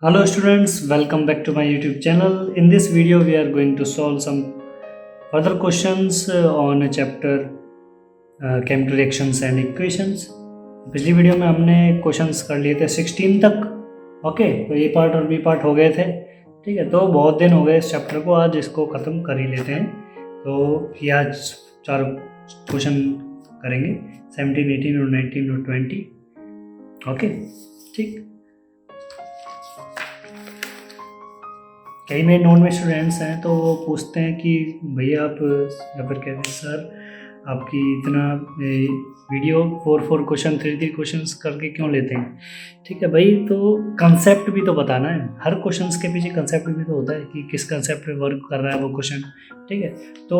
Hello students, welcome back to my YouTube channel. In this video we are going to solve some further questions on a chapter chemical reactions and equations. पिछली video में हमने questions कर लिए थे 16 तक। Okay, तो ए part और B part हो गए थे। ठीक है, तो बहुत दिन हो गए इस चैप्टर को, आज इसको ख़त्म कर ही लेते हैं। तो ये आज 4 क्वेश्चन करेंगे, 17, 18 और 19 और 20। ओके, ठीक। कई मेरे नॉन में स्टूडेंट्स हैं तो वो पूछते हैं कि भैया आप, या फिर कहते हैं सर आपकी इतना वीडियो 4 क्वेश्चन 3 क्वेश्चंस करके क्यों लेते हैं। ठीक है भाई, तो कंसेप्ट भी तो बताना है। हर क्वेश्चंस के पीछे कंसेप्ट भी तो होता है कि किस कंसेप्ट पे वर्क कर रहा है वो क्वेश्चन। ठीक है, तो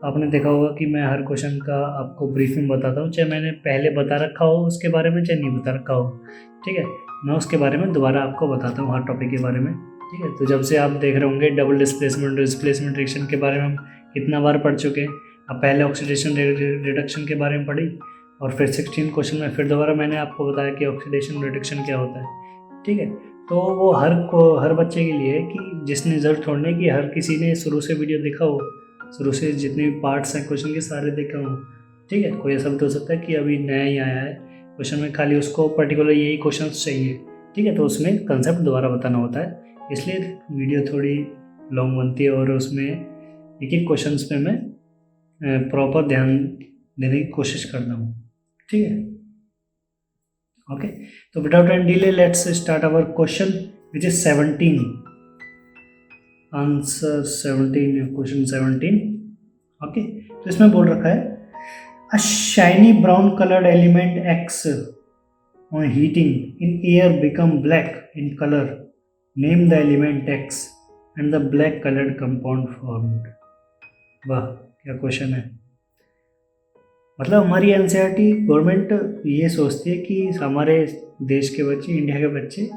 आपने देखा होगा कि मैं हर क्वेश्चन का आपको ब्रीफिंग बताता हूँ, चाहे मैंने पहले बता रखा हो उसके बारे में, चाहे नहीं बता रखा हो। ठीक है, मैं उसके बारे में दोबारा आपको बताता हूँ हर टॉपिक के बारे में। ठीक है, तो जब से आप देख रहे होंगे डबल डिस्प्लेसमेंट रिएक्शन के बारे में हम कितना बार पढ़ चुके हैं। अब पहले ऑक्सीडेशन रिडक्शन के बारे में पढ़ी और फिर 16 क्वेश्चन में फिर दोबारा मैंने आपको बताया कि ऑक्सीडेशन रिडक्शन क्या होता है। ठीक है, तो वो हर बच्चे के लिए है कि जिसने ज़रूर छोड़ने की हर किसी ने शुरू से वीडियो देखा हो, शुरू से जितने भी पार्ट्स हैं क्वेश्चन के सारे देखा हो। ठीक है, कोई ऐसा भी तो हो सकता है कि अभी नया ही आया है क्वेश्चन में, खाली उसको पर्टिकुलर यही क्वेश्चन चाहिए। ठीक है, तो उसमें कंसेप्ट दोबारा बताना होता है, इसलिए वीडियो थोड़ी लॉन्ग बनती है और उसमें एक एक क्वेश्चंस पे मैं प्रॉपर ध्यान देने की कोशिश करता हूँ। ठीक है, ओके। तो without any delay let's start our question which is 17। Answer 17, question 17। Okay, तो इसमें बोल रखा है a shiny brown coloured element X on heating in air become black in color. Name the element X and the black colored compound formed. वाह, क्या question है। मतलब हमारी एनसीईआरटी गवर्नमेंट ये सोचती है कि हमारे देश के बच्चे, इंडिया के बच्चे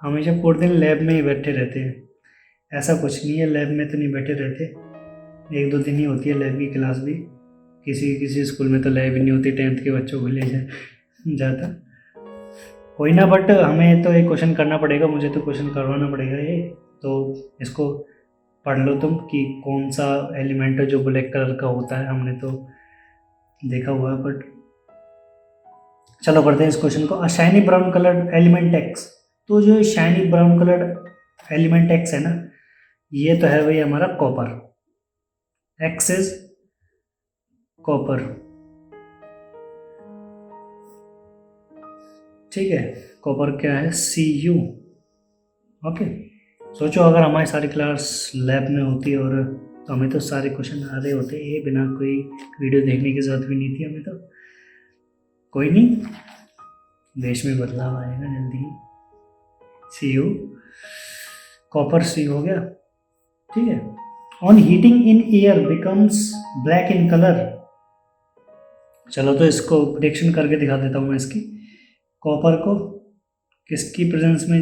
हमेशा पूरे दिन लैब में ही बैठे रहते हैं। ऐसा कुछ नहीं है, लैब में तो नहीं बैठे रहते, 1-2 दिन ही होती है लैब की क्लास भी। किसी स्कूल में तो लैब ही नहीं होती, 10th के बच्चों को ले जाता कोई ना। बट हमें तो एक क्वेश्चन करना पड़ेगा, मुझे तो क्वेश्चन करवाना पड़ेगा ये। तो इसको पढ़ लो तुम कि कौन सा एलिमेंट है जो ब्लैक कलर का होता है, हमने तो देखा हुआ है। बट चलो पढ़ते हैं इस क्वेश्चन को। अ shiny brown coloured element X, तो जो shiny brown coloured element X है ना, ये तो है भाई हमारा कॉपर। X is copper. ठीक है, कॉपर क्या है, Cu। ओके, सोचो अगर हमारी सारी क्लास लैब में होती और तो हमें तो सारे क्वेश्चन आ रहे होते, ये बिना कोई वीडियो देखने की ज़रूरत भी नहीं थी हमें तो। कोई नहीं, देश में बदलाव आएगा जल्दी ही। Cu, कॉपर C हो गया। ठीक है, on heating in air becomes black in colour. चलो तो इसको प्रेडिक्शन करके दिखा देता हूँ मैं इसकी। कॉपर को किसकी प्रेजेंस में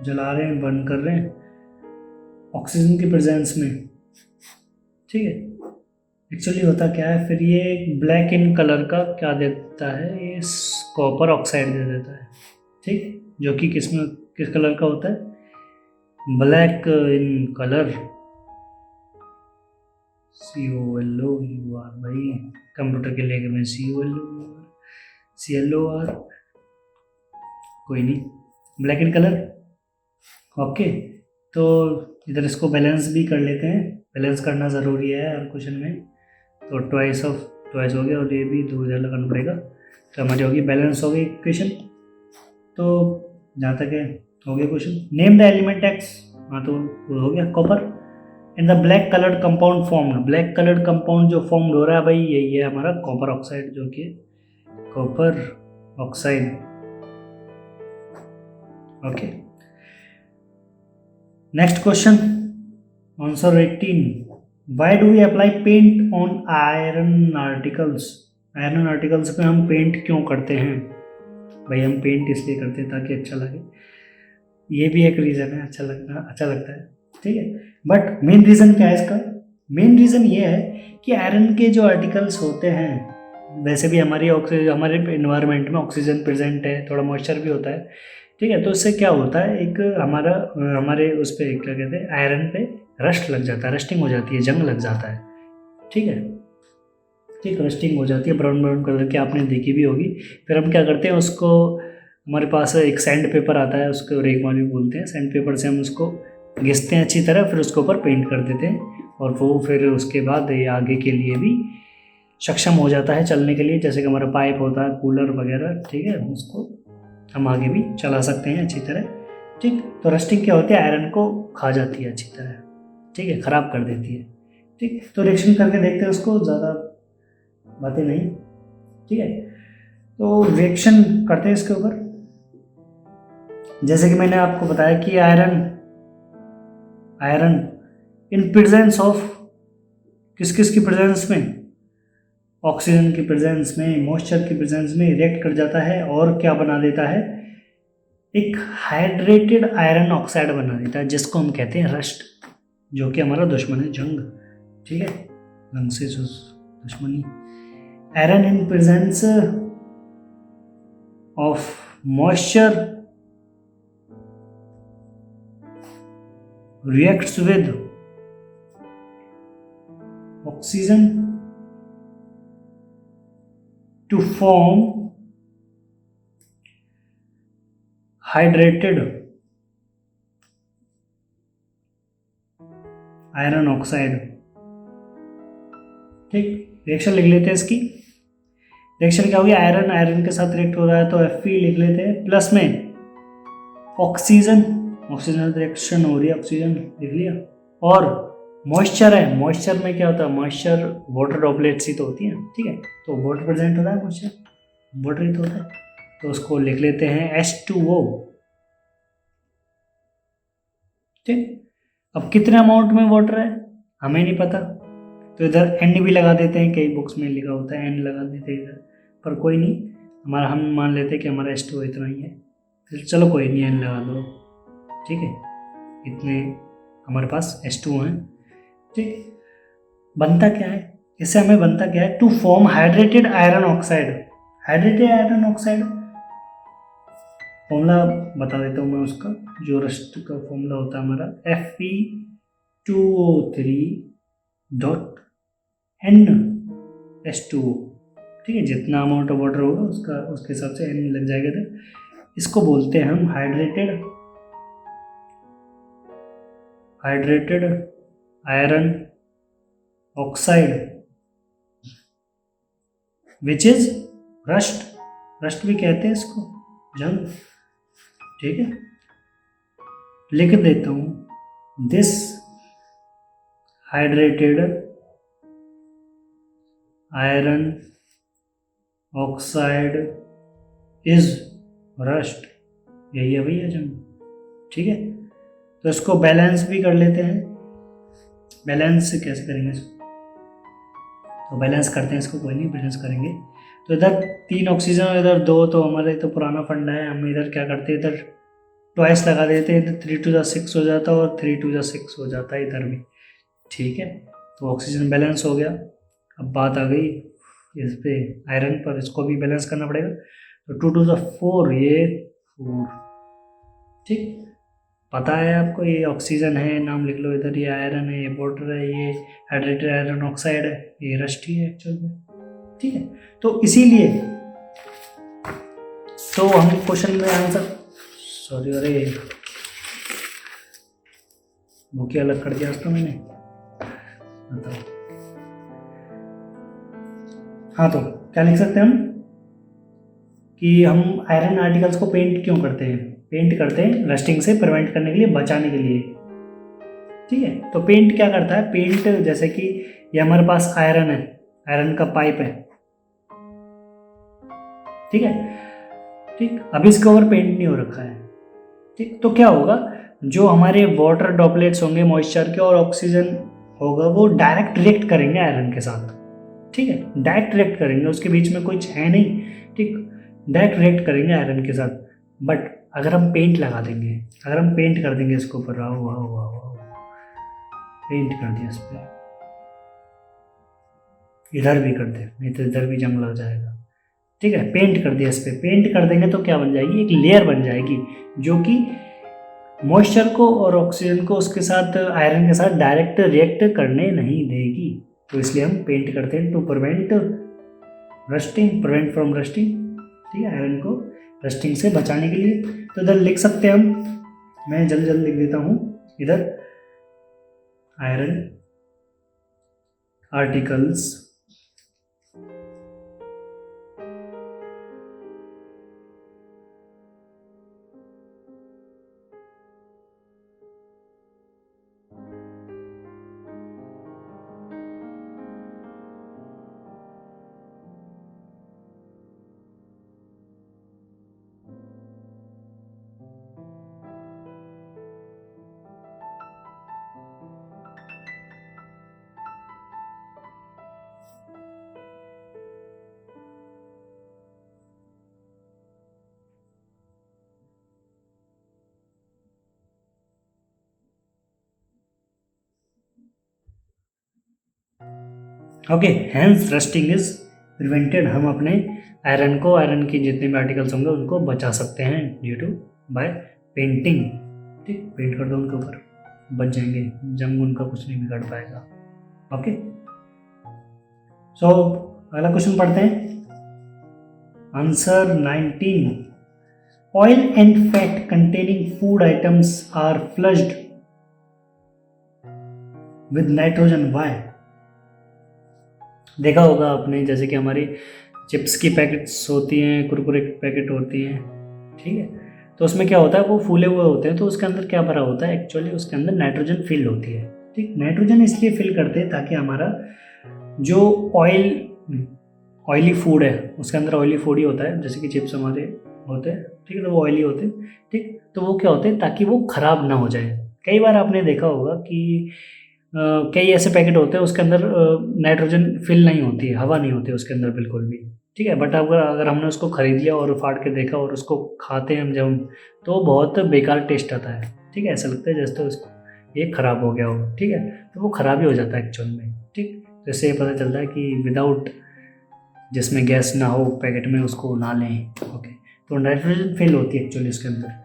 जला रहे हैं, बर्न कर रहे हैं, ऑक्सीजन की प्रेजेंस में। ठीक है, एक्चुअली होता क्या है फिर, ये ब्लैक इन कलर का क्या देता है, ये कॉपर ऑक्साइड दे देता है। ठीक, जो कि किस कलर का होता है, ब्लैक इन कलर। COLOUR भाई, कंप्यूटर के लिए मैं CLOR, कोई नहीं, ब्लैक इन कलर। ओके, तो इधर इसको बैलेंस भी कर लेते हैं, बैलेंस करना ज़रूरी है हर क्वेश्चन में। तो ट्वाइस हो गया और ये भी 2 इधर लगाना पड़ेगा, तो हमारी होगी बैलेंस हो गई इक्वेशन। तो जहाँ तक है हो गया question. Name the element X, हाँ तो वो हो गया copper. In the black coloured compound formed, black coloured compound जो फॉर्म्ड हो रहा है भाई यही है हमारा कॉपर ऑक्साइड, जो कि copper oxide. Okay, next question, answer 18। Why do we apply paint on iron articles. Iron articles पे हम पेंट क्यों करते हैं भाई, हम पेंट इसलिए करते हैं ताकि अच्छा लगे, ये भी एक रीज़न है, अच्छा लगता है। ठीक है, बट मेन रीज़न क्या है इसका, मेन रीज़न ये है कि आयरन के जो आर्टिकल्स होते हैं, वैसे भी हमारे इन्वायरमेंट में ऑक्सीजन प्रेजेंट है, थोड़ा मॉइस्चर भी होता है, ठीक है। तो इससे क्या होता है, एक हमारे उस पे क्या कहते हैं, आयरन पे रस्ट लग जाता है, रस्टिंग हो जाती है, जंग लग जाता है। ठीक है, ठीक, रस्टिंग हो जाती है, ब्राउन ब्राउन कलर की, आपने देखी भी होगी। फिर हम क्या करते हैं उसको, हमारे पास एक सैंड पेपर आता है, उसको रेगमाल भी बोलते हैं। सैंड पेपर से हम उसको घिसते हैं अच्छी तरह, फिर उसके ऊपर पेंट कर देते हैं, और वो फिर उसके बाद ये आगे के लिए भी सक्षम हो जाता है चलने के लिए। जैसे कि हमारा पाइप होता है, कूलर वगैरह, ठीक है, उसको हम आगे भी चला सकते हैं अच्छी तरह। ठीक, तो रस्टिंग क्या होती है, आयरन को खा जाती है अच्छी तरह, ठीक है, ख़राब कर देती है। ठीक, तो रिएक्शन करके देखते हैं उसको, ज़्यादा बातें नहीं। ठीक है, तो रिएक्शन करते हैं इसके ऊपर। जैसे कि मैंने आपको बताया कि iron iron in presence of, किस किस की प्रेजेंस में, ऑक्सीजन की प्रेजेंस में, मॉइस्चर की प्रेजेंस में रिएक्ट कर जाता है, और क्या बना देता है, एक हाइड्रेटेड आयरन ऑक्साइड बना देता है, जिसको हम कहते हैं रस्ट, जो कि हमारा दुश्मन है, जंग। ठीक है, जंग से जो दुश्मनी। Iron in presence of moisture reacts with oxygen to form hydrated iron oxide. ठीक, रिएक्शन लिख लेते हैं इसकी। रिएक्शन क्या होगी, आयरन आयरन के साथ रिएक्ट हो रहा है तो Fe लिख लेते हैं, प्लस में ऑक्सीजन, ऑक्सीजन रिएक्शन हो रही है, ऑक्सीजन लिख लिया। और मॉइस्चर है, मॉइस्चर में क्या होता है, मॉइस्चर वाटर ड्रॉपलेट्स ही तो होती हैं। ठीक है, तो वाटर प्रेजेंट होता है, मॉइस्चर वाटर ही तो होता है, तो उसको लिख लेते हैं H2O। ठीक, अब कितने अमाउंट में वाटर है हमें नहीं पता, तो इधर N भी लगा देते हैं, कई बुक्स में लिखा होता है N लगा देते हैं इधर, पर कोई नहीं, हमारा हम मान लेते हैं कि हमारा H2O इतना ही है, फिर चलो कोई नहीं, N लगा दो। ठीक है, इतने हमारे पास H2O हैं। ठीक, बनता क्या है, इससे हमें बनता क्या है, to form hydrated iron oxide. Hydrated iron oxide formula बता देता हूँ मैं उसका, जो रस्ट का फॉर्मूला होता है हमारा Fe2O3.NH2O। ठीक है, जितना अमाउंट ऑफ वाटर होगा उसके हिसाब से N लग जाएगा। तो इसको बोलते हैं हम hydrated iron oxide, which is rust भी कहते हैं इसको, जंग। ठीक है, लिख देता हूं, this hydrated iron oxide is rust, यही है भैया जंग। ठीक है, तो इसको बैलेंस भी कर लेते हैं। बैलेंस कैसे करेंगे इसको, तो बैलेंस करते हैं इसको, कोई नहीं, बैलेंस करेंगे। तो इधर 3 ऑक्सीजन और इधर 2, तो हमारे तो पुराना फंडा है, हम इधर क्या करते हैं, इधर ट्वाइस लगा देते हैं, इधर 3 2 6 हो जाता है और 3 2 6 हो जाता है इधर भी। ठीक है, तो ऑक्सीजन बैलेंस हो गया। अब बात आ गई इस पे आयरन पर, इसको भी बैलेंस करना पड़ेगा। तो 2 2 4, ये 4। ठीक, पता है आपको, ये ऑक्सीजन है, नाम लिख लो इधर, ये आयरन है, ये वाटर है, ये हाइड्रेटेड आयरन ऑक्साइड है, ये रस्ट ही है एक्चुअल में। ठीक है, तो इसीलिए तो हम क्वेश्चन में आंसर, सॉरी, अरे बुकिया अलग कर दिया उसको मैंने, बताओ। हाँ, तो क्या लिख सकते हैं हम कि हम आयरन आर्टिकल्स को पेंट क्यों करते हैं, पेंट करते हैं रस्टिंग से प्रिवेंट करने के लिए, बचाने के लिए। ठीक है, तो पेंट क्या करता है, पेंट जैसे कि ये हमारे पास आयरन है, आयरन का पाइप है। ठीक है, ठीक, अभी इसके ऊपर पेंट नहीं हो रखा है। ठीक, तो क्या होगा, जो हमारे वाटर ड्रॉपलेट्स होंगे मॉइस्चर के और ऑक्सीजन होगा, वो डायरेक्ट रिएक्ट करेंगे आयरन के साथ। ठीक है, डायरेक्ट रिएक्ट करेंगे, उसके बीच में कुछ है नहीं। ठीक, डायरेक्ट रिएक्ट करेंगे आयरन के साथ। बट अगर हम पेंट लगा देंगे, अगर हम पेंट कर देंगे इसके ऊपर, वाह वाह वाह वाह, पेंट कर दिया इस पर, इधर भी कर दे, नहीं तो इधर भी जंग लग जाएगा। ठीक है, पेंट कर दिया इस पर, पेंट कर देंगे तो क्या बन जाएगी, एक लेयर बन जाएगी जो कि मॉइस्चर को और ऑक्सीजन को उसके साथ आयरन के साथ डायरेक्ट रिएक्ट करने नहीं देगी। तो इसलिए हम पेंट करते हैं to prevent rusting, prevent from rusting, ठीक है, आयरन को रस्टिंग से बचाने के लिए। तो इधर लिख सकते हैं हम, मैं जल्दी जल्दी लिख देता हूँ इधर, iron articles okay, hence rusting is prevented. हम अपने आयरन को, आयरन की जितने भी आर्टिकल्स होंगे उनको बचा सकते हैं ड्यू टू बाय पेंटिंग। ठीक, पेंट कर दो उनके ऊपर, बच जाएंगे, जंग उनका कुछ नहीं बिगाड़ पाएगा। ओके, सो अगला क्वेश्चन पढ़ते हैं, answer 19, oil and fat containing food items are flushed with nitrogen, why. देखा होगा आपने, जैसे कि हमारी चिप्स की पैकेट्स होती हैं, कुरकुरे की पैकेट होती हैं, ठीक है, तो उसमें क्या होता है, वो फूले हुए होते हैं, तो उसके अंदर क्या भरा होता है, एक्चुअली उसके अंदर नाइट्रोजन फिल होती है। ठीक, नाइट्रोजन इसलिए फिल करते हैं ताकि हमारा जो ऑयली फूड है, उसके अंदर ऑयली फूड ही होता है, जैसे कि चिप्स हमारे होते हैं, ठीक है, तो वो ऑयली होते हैं। ठीक, तो वो क्या होते हैं, ताकि वो खराब ना हो जाए। कई बार आपने देखा होगा कि कई ऐसे पैकेट होते हैं उसके अंदर नाइट्रोजन फिल नहीं होती है, हवा नहीं होती है उसके अंदर बिल्कुल भी। ठीक है, बट अगर अगर हमने उसको खरीद लिया और फाड़ के देखा और उसको खाते हैं हम जब, तो बहुत बेकार टेस्ट आता है। ठीक है, ऐसा लगता है जैसे तो उसको ये खराब हो गया हो। ठीक है, तो वो खराब ही हो जाता है एक्चुअल में। ठीक, तो इससे ये पता चलता है कि विदाउट, जिसमें गैस ना हो पैकेट में, उसको ना लें। ओके, तो नाइट्रोजन फिल होती है एक्चुअली उसके अंदर।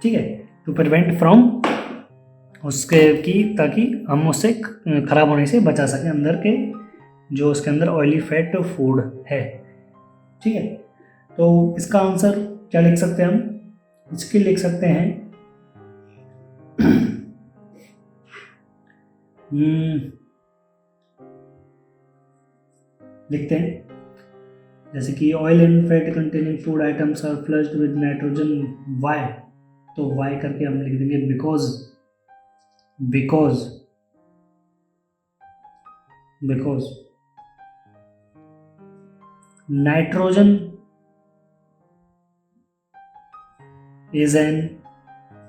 ठीक है, टू प्रिवेंट फ्रॉम उसके की, ताकि हम उससे ख़राब होने से बचा सकें अंदर के जो उसके अंदर ऑयली फैट फूड है। ठीक है, तो इसका आंसर क्या लिख सकते हैं हम, इसके लिख सकते हैं लिखते हैं जैसे कि oil and fat containing food items are flushed with nitrogen, why. तो वाई करके हम लिख देंगे because, because because nitrogen is an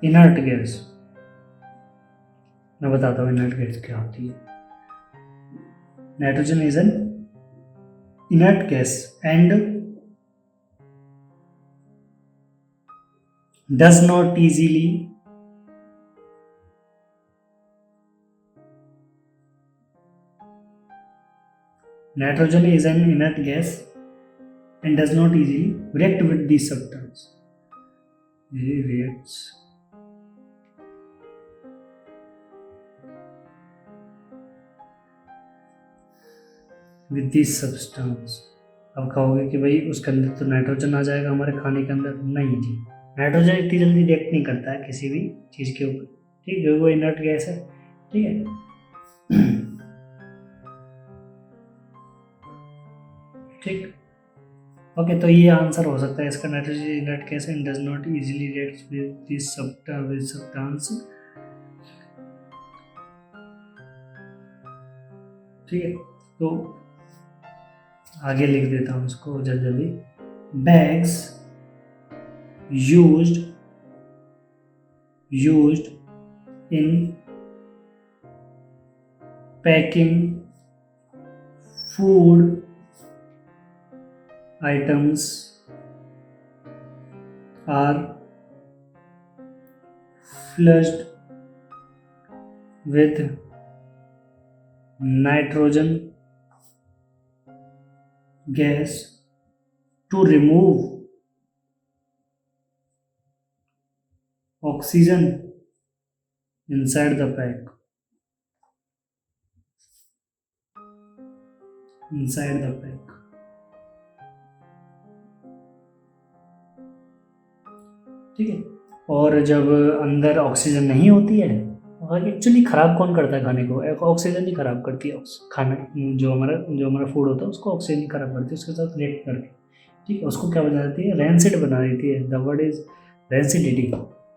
inert gas. मैं बताता हूँ इनर्ट गैस क्या होती है। Nitrogen is an inert gas and does not easily nitrogen is an inert gas and does not easily react with these substance. It reacts with these substance। अब कहोगे कि भाई उसके अंदर तो नाइट्रोजन आ जाएगा हमारे खाने के अंदर, नहीं जी, नाइट्रोजन इतनी जल्दी रिएक्ट नहीं करता है किसी भी चीज़ के ऊपर। ठीक, क्योंकि वो इनर्ट गैस है। ठीक है, ठीक, ओके, तो ये आंसर हो सकता है इसका, nitrogen inert gas and does not easily react with this substance. ठीक है, तो आगे लिख देता हूँ उसको जल्दी जल्दी, bags used in packing food items are flushed with nitrogen gas to remove oxygen inside the pack, inside the pack. ठीक है। और जब अंदर ऑक्सीजन नहीं होती है, और एक्चुअली ख़राब कौन करता है खाने को? ऑक्सीजन ही ख़राब करती है खाना, जो हमारा फूड होता है उसको ऑक्सीजन ही ख़राब करती है उसके साथ रिएक्ट करके। ठीक है, उसको क्या बना देती है? रैंसिड बना देती है। The word is rancidity.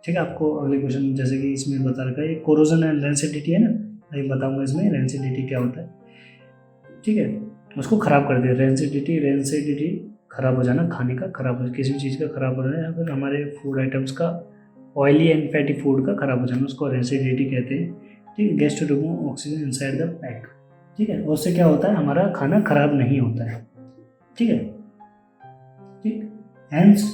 ठीक है, आपको अगले क्वेश्चन जैसे कि इसमें बता रखा है, ये कोरोजन एंड रैंसिडिटी है ना, मैं बताऊंगा इसमें रैंसिडिटी क्या होता है। ठीक है, उसको ख़राब कर दिया। रैंसिडिटी ख़राब हो जाना, खाने का ख़राब हो, किसी भी चीज़ का ख़राब हो जाना, या फिर हमारे फूड आइटम्स का, ऑयली एंड फैटी फूड का ख़राब हो जाना, उसको रैंसिडिटी कहते हैं। ठीक है, gets to remove oxygen inside the pack. ठीक है, उससे क्या होता है? हमारा खाना ख़राब नहीं होता है। ठीक है, ठीक, hence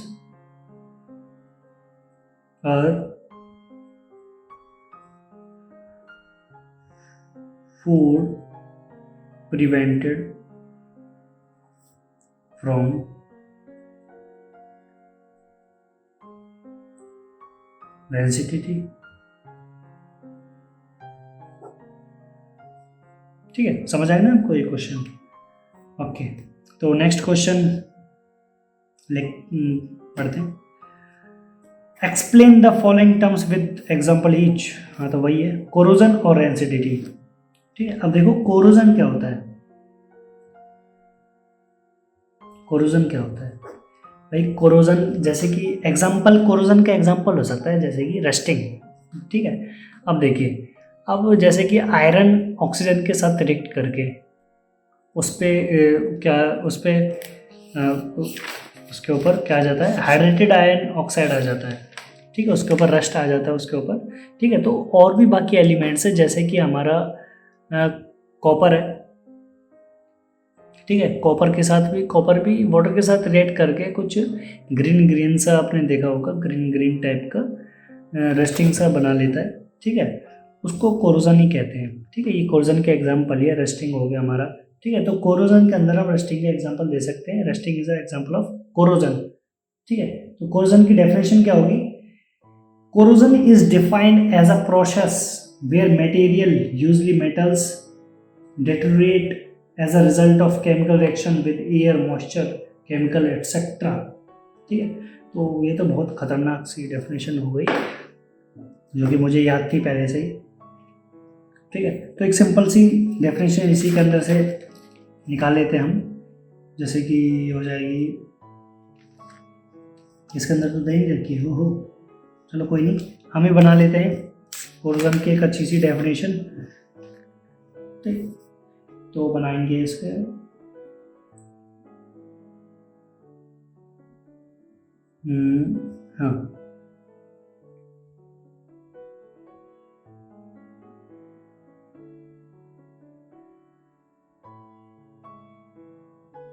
food prevented from rancidity। ठीक है, समझ आया ना आपको ये क्वेश्चन? ओके, तो नेक्स्ट क्वेश्चन पढ़ते हैं। Explain the following terms with example each. हाँ, तो वही है, कोरोजन और रैंसिडिटी। ठीक है, अब देखो कोरोजन क्या होता है। कोरोजन क्या होता है भाई? कोरोजन जैसे कि एग्जाम्पल, कोरोजन का एग्जाम्पल हो सकता है जैसे कि रस्टिंग। ठीक है, अब देखिए, अब जैसे कि आयरन ऑक्सीजन के साथ रिएक्ट करके उस पर क्या, उस पर उसके ऊपर क्या आ जाता है? हाइड्रेटेड आयरन ऑक्साइड आ जाता है। ठीक है, उसके ऊपर रस्ट आ जाता है उसके ऊपर। ठीक है, तो और भी बाकी एलिमेंट्स है जैसे कि हमारा कॉपर है। ठीक है, कॉपर भी वाटर के साथ रिएक्ट करके कुछ ग्रीन सा, आपने देखा होगा ग्रीन टाइप का रस्टिंग सा बना लेता है। ठीक है, उसको कोरोजन ही कहते हैं। ठीक है, ये कोरोजन के एग्जाम्पल है, रस्टिंग हो गया हमारा। ठीक है, तो कोरोजन के अंदर हम रस्टिंग के एग्जाम्पल दे सकते हैं। Rusting is a example of corrosion. ठीक है, तो कोरोजन की डेफिनेशन क्या होगी? Corrosion is defined as a process where material, usually metals, deteriorate as a result of chemical reaction with air, moisture, chemical etc। ठीक है, तो ये तो बहुत खतरनाक सी डेफिनेशन हो गई जो कि मुझे याद थी पहले से ही। ठीक है, तो एक सिंपल सी डेफिनेशन इसी के अंदर से निकाल लेते हैं हम, जैसे कि हो जाएगी, इसके अंदर तो दही रखी है। हो चलो कोई नहीं, हम ही बना लेते हैं कोरोजन की एक अच्छी सी डेफिनेशन। ठीक, तो बनाएंगे इसके, हाँ,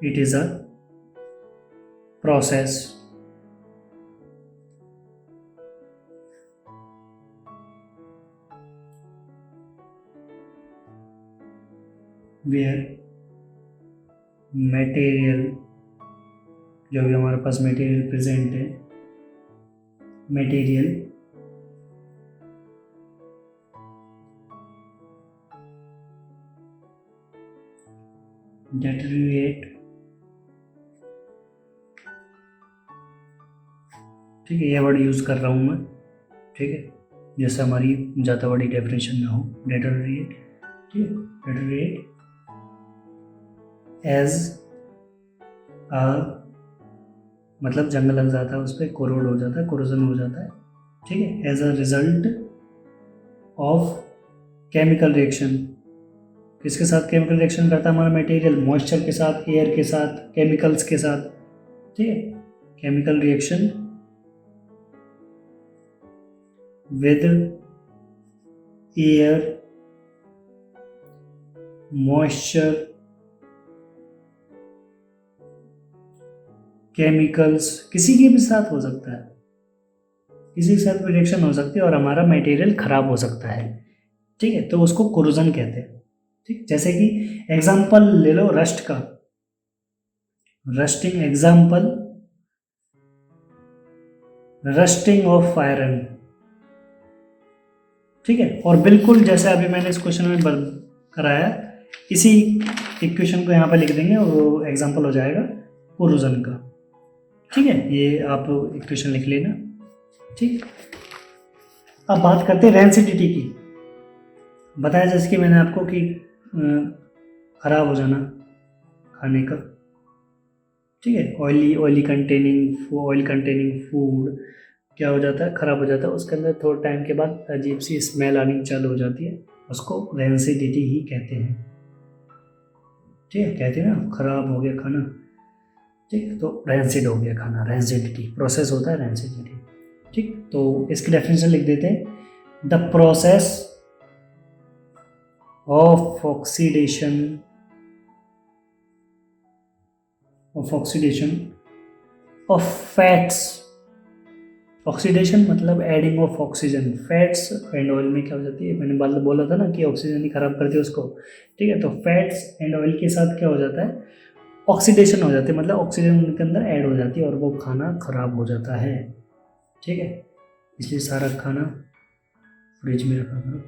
it is a process where material, जो भी हमारे पास मटेरियल प्रेजेंट है, मटेरियल deteriorate। ठीक है, ये वर्ड यूज़ कर रहा हूँ मैं। ठीक है, जैसे हमारी ज़्यादा बड़ी डेफिनेशन ना हो। deteriorate, ठीक है, deteriorate एज अ, मतलब जंग लग जाता है उस पर, कोरोड हो जाता है, कोरोजन हो जाता है। ठीक है, as a result of chemical reaction. किसके साथ केमिकल रिएक्शन करता है हमारा मटेरियल? मॉइस्चर के साथ, एयर के साथ, केमिकल्स के साथ। ठीक है, chemical reaction with air, moisture, chemicals, किसी के भी साथ हो सकता है, किसी के साथ भी रिएक्शन हो सकती है और हमारा मटेरियल खराब हो सकता है। ठीक है, तो उसको कोरोजन कहते हैं। ठीक, जैसे कि एग्जांपल ले लो रस्ट का। Rusting example, rusting of iron. ठीक है, और बिल्कुल जैसे अभी मैंने इस क्वेश्चन में कराया, इसी इक्वेशन को यहाँ पे लिख देंगे और वो एग्जाम्पल हो जाएगा कोरोजन का। ठीक है, ये आप इक्वेशन लिख लेना। ठीक, अब बात करते हैं रेंसिडिटी की। बताया जैसे कि मैंने आपको कि खराब हो जाना खाने का। ठीक है, ऑयल कंटेनिंग फूड क्या हो जाता है, खराब हो जाता है, उसके अंदर थोड़े टाइम के बाद अजीब सी स्मेल आनी चालू हो जाती है, उसको रेंसिडिटी ही कहते हैं। ठीक है, कहते हैं ना खराब हो गया खाना। ठीक, तो रेंसिड हो गया खाना, रेंसिडिटी प्रोसेस होता है रेंसिडिटी। ठीक, तो इसकी डेफिनेशन लिख देते हैं, the process of oxidation of fats. Oxidation मतलब adding of oxygen, fats and oil में क्या हो जाती है, मैंने बोला था ना कि ऑक्सीजन ही खराब करती है उसको। ठीक है, तो फैट्स एंड ऑयल के साथ क्या हो जाता है, ऑक्सीडेशन हो जाती है, मतलब ऑक्सीजन उनके अंदर ऐड हो जाती है और वो खाना खराब हो जाता है। ठीक है, इसलिए सारा खाना फ्रिज में रखा करो।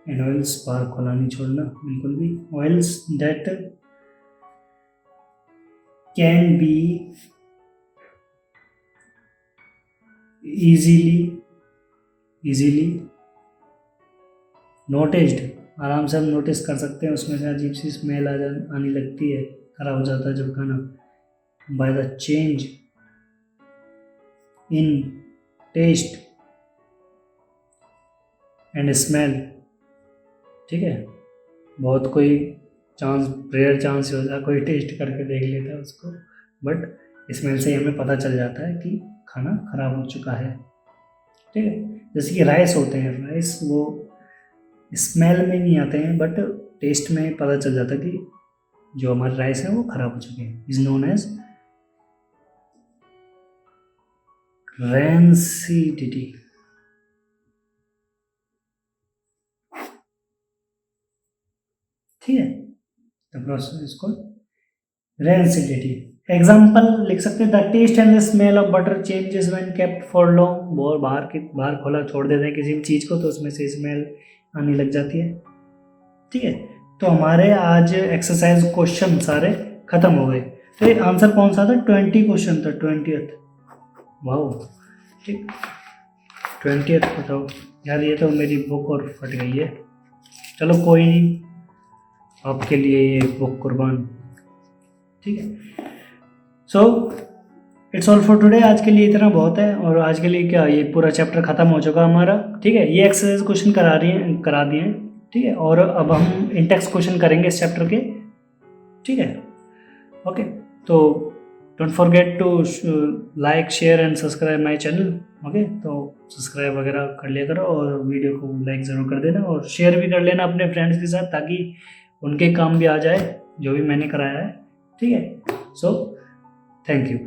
एंड ऑयल्स बाहर खुला नहीं छोड़ना बिल्कुल भी। Oils that can be easily noticed, आराम से हम नोटिस कर सकते हैं, उसमें से अजीब सी स्मेल आने लगती है, खराब हो जाता है जब खाना, by the change in taste and smell. ठीक है, बहुत कोई रेयर चांस होता है, कोई टेस्ट करके देख लेता है उसको, बट स्मेल से हमें पता चल जाता है कि खाना खराब हो चुका है। ठीक है, जैसे कि राइस होते हैं, राइस वो स्मेल में नहीं आते हैं बट टेस्ट में पता चल जाता है कि जो हमारे राइस है वो खराब हो चुके हैं, इज नोन एज रेंसिडिटी। ठीक है, the process is called rancidity. Example लिख सकते हैं, the taste and the smell of butter changes when kept for long. और बाहर खोला छोड़ देते हैं किसी भी चीज़ को तो उसमें से स्मेल आने लग जाती है। ठीक है, तो हमारे आज एक्सरसाइज क्वेश्चन सारे खत्म हो गए। तो ये आंसर कौन सा था, 20 क्वेश्चन था, 20th। वाओ, ठीक, 20th बताओ यार, ये तो मेरी बुक और फट गई है। चलो कोई नहीं, आपके लिए ये बुक कुर्बान। ठीक है, so it's all for today. आज के लिए इतना बहुत है, और आज के लिए क्या, ये पूरा चैप्टर खत्म हो चुका हमारा। ठीक है, ये एक्सरसाइज क्वेश्चन करा दिए हैं। ठीक है, और अब हम इंटेक्स क्वेश्चन करेंगे इस चैप्टर के। ठीक है, ओके, तो don't forget to like share and subscribe my channel. Okay, तो सब्सक्राइब वगैरह कर लिया करो और वीडियो को लाइक ज़रूर कर देना और शेयर भी कर लेना अपने फ्रेंड्स के साथ, ताकि उनके काम भी आ जाए जो भी मैंने कराया है। ठीक है, सो थैंक यू।